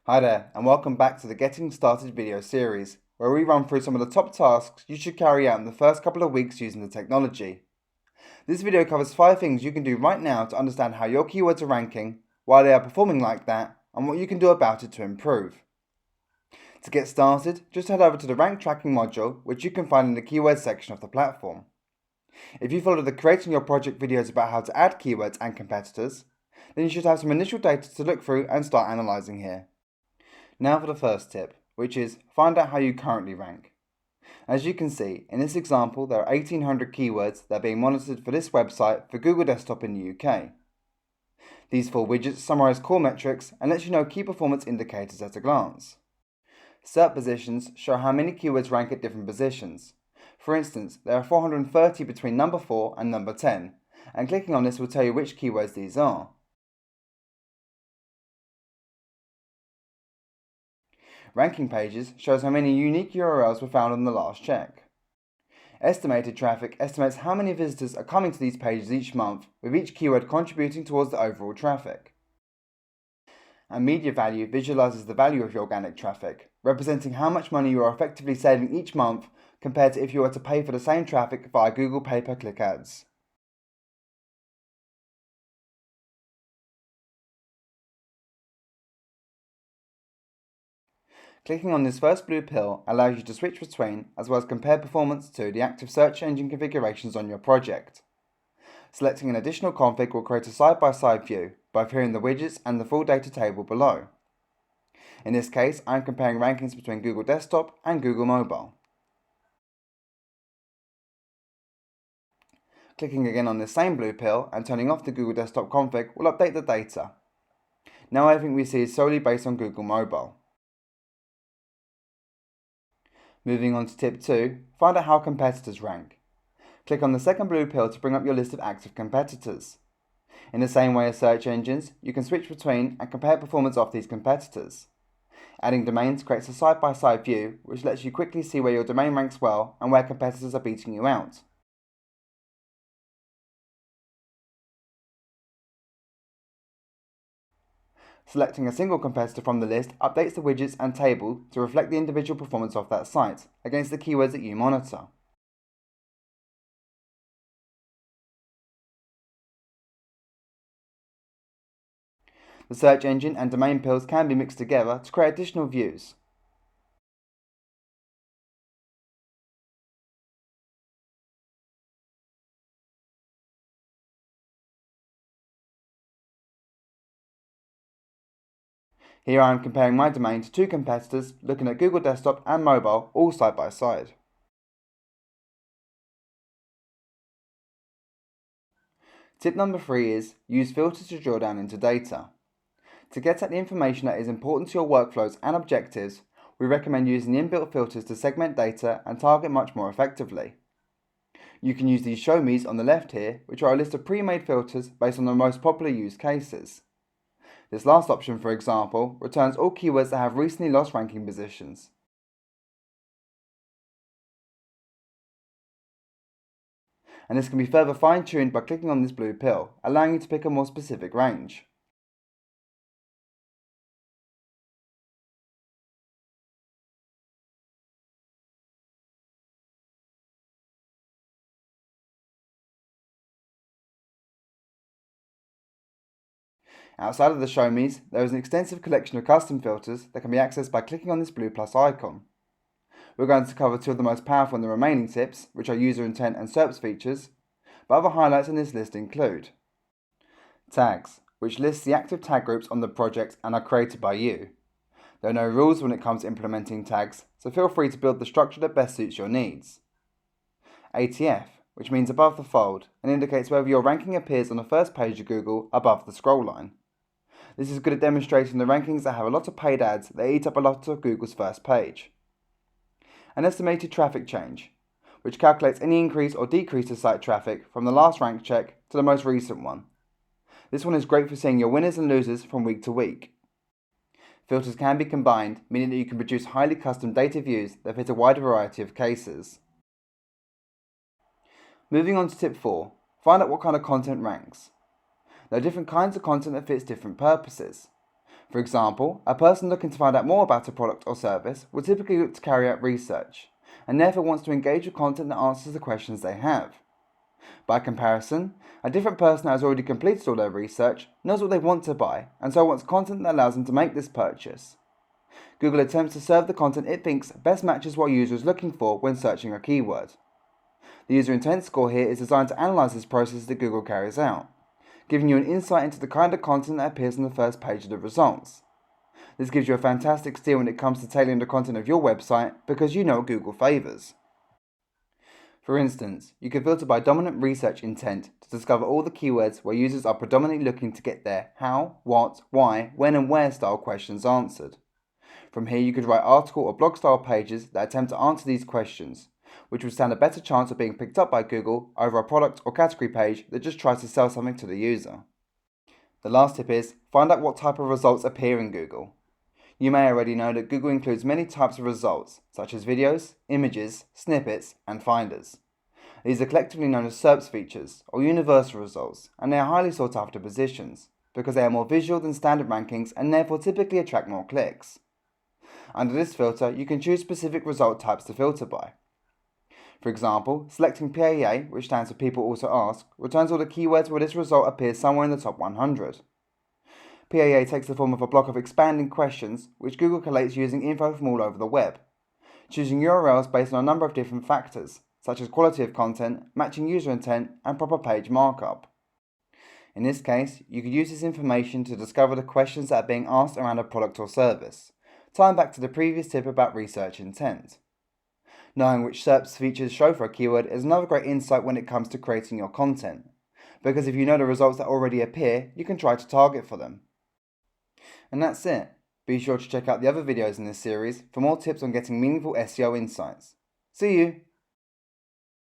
Hi there, and welcome back to the Getting Started video series, where we run through some of the top tasks you should carry out in the first couple of weeks using the technology. This video covers 5 things you can do right now to understand how your keywords are ranking, why they are performing like that, and what you can do about it to improve. To get started, just head over to the rank tracking module, which you can find in the keywords section of the platform. If you follow the Creating Your Project videos about how to add keywords and competitors, then you should have some initial data to look through and start analysing here. Now for the first tip, which is find out how you currently rank. As you can see, in this example there are 1800 keywords that are being monitored for this website for Google Desktop in the UK. These 4 widgets summarise core metrics and let you know key performance indicators at a glance. SERP positions show how many keywords rank at different positions. For instance, there are 430 between number 4 and number 10, and clicking on this will tell you which keywords these are. Ranking pages shows how many unique URLs were found on the last check. Estimated traffic estimates how many visitors are coming to these pages each month, with each keyword contributing towards the overall traffic. And media value visualizes the value of your organic traffic, representing how much money you are effectively saving each month compared to if you were to pay for the same traffic via Google pay-per-click ads. Clicking on this first blue pill allows you to switch between, as well as compare performance to, the active search engine configurations on your project. Selecting an additional config will create a side-by-side view, both here in the widgets and the full data table below. In this case, I am comparing rankings between Google Desktop and Google Mobile. Clicking again on this same blue pill and turning off the Google Desktop config will update the data. Now everything we see is solely based on Google Mobile. Moving on to tip 2, find out how competitors rank. Click on the second blue pill to bring up your list of active competitors. In the same way as search engines, you can switch between and compare performance of these competitors. Adding domains creates a side-by-side view, which lets you quickly see where your domain ranks well and where competitors are beating you out. Selecting a single competitor from the list updates the widgets and table to reflect the individual performance of that site against the keywords that you monitor. The search engine and domain pills can be mixed together to create additional views. Here I am comparing my domain to 2 competitors, looking at Google Desktop and Mobile all side by side. Tip number 3 is use filters to drill down into data. To get at the information that is important to your workflows and objectives, we recommend using the inbuilt filters to segment data and target much more effectively. You can use these show me's on the left here, which are a list of pre-made filters based on the most popular use cases. This last option, for example, returns all keywords that have recently lost ranking positions. And this can be further fine-tuned by clicking on this blue pill, allowing you to pick a more specific range. Outside of the show me's, there is an extensive collection of custom filters that can be accessed by clicking on this blue plus icon. We're going to cover 2 of the most powerful in the remaining tips, which are user intent and SERPs features, but other highlights in this list include tags, which lists the active tag groups on the project and are created by you. There are no rules when it comes to implementing tags, so feel free to build the structure that best suits your needs. ATF, which means above the fold and indicates whether your ranking appears on the first page of Google above the scroll line. This is good at demonstrating the rankings that have a lot of paid ads that eat up a lot of Google's first page. An estimated traffic change, which calculates any increase or decrease to site traffic from the last rank check to the most recent one. This one is great for seeing your winners and losers from week to week. Filters can be combined, meaning that you can produce highly custom data views that fit a wide variety of cases. Moving on to tip 4, find out what kind of content ranks. There are different kinds of content that fits different purposes. For example, a person looking to find out more about a product or service will typically look to carry out research, and therefore wants to engage with content that answers the questions they have. By comparison, a different person that has already completed all their research knows what they want to buy, and so wants content that allows them to make this purchase. Google attempts to serve the content it thinks best matches what a user is looking for when searching a keyword. The user intent score here is designed to analyze this process that Google carries out, giving you an insight into the kind of content that appears on the first page of the results. This gives you a fantastic steer when it comes to tailoring the content of your website because you know what Google favors. For instance, you can filter by dominant research intent to discover all the keywords where users are predominantly looking to get their how, what, why, when and where style questions answered. From here you could write article or blog style pages that attempt to answer these questions, which would stand a better chance of being picked up by Google over a product or category page that just tries to sell something to the user. The last tip is, find out what type of results appear in Google. You may already know that Google includes many types of results, such as videos, images, snippets, and finders. These are collectively known as SERPs features, or universal results, and they are highly sought after positions, because they are more visual than standard rankings and therefore typically attract more clicks. Under this filter, you can choose specific result types to filter by. For example, selecting PAA, which stands for People Also Ask, returns all the keywords where this result appears somewhere in the top 100. PAA takes the form of a block of expanding questions, which Google collates using info from all over the web, choosing URLs based on a number of different factors, such as quality of content, matching user intent, and proper page markup. In this case, you could use this information to discover the questions that are being asked around a product or service, tying back to the previous tip about research intent. Knowing which SERPs features show for a keyword is another great insight when it comes to creating your content, because if you know the results that already appear, you can try to target for them. And that's it. Be sure to check out the other videos in this series for more tips on getting meaningful SEO insights. See you!